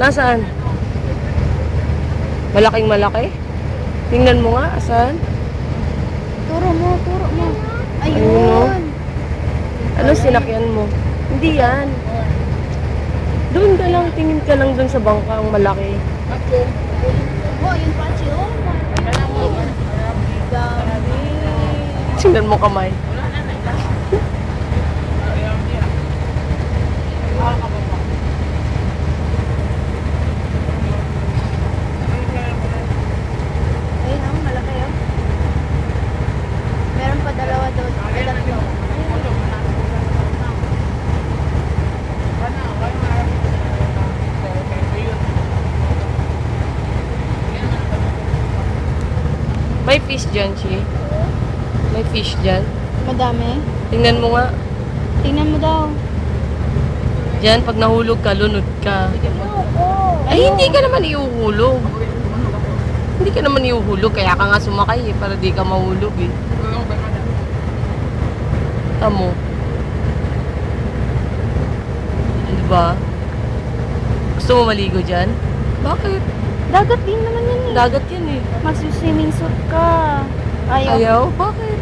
Nasaan? Malaking malaki? Tingnan mo nga, asan? Turo mo. Ayun, Ayun. no? Ano sinakyan mo? Hindi yan. Doon ka lang, tingin ka lang doon sa bangkang malaki. Oh, yun pa siya. Dami. Tingnan mo kamay. Ayun ang malaki oh. Meron pa dalawa doon. Tatlo. May fish dyan, Chi. May fish dyan. Madami. Tingnan mo nga. Tingnan mo daw. Diyan, pag nahulog ka, lunod ka. Ay, hindi ka naman iuhulog. Hindi ka naman iuhulog, kaya ka nga sumakay eh, para di ka mahulog eh. Tamo. Diba? Gusto mo maligo dyan? Bakit? Dagat din naman yan eh. Dagat yan eh. Magsuswimming suit ka. Ayaw. Ayaw? Bakit?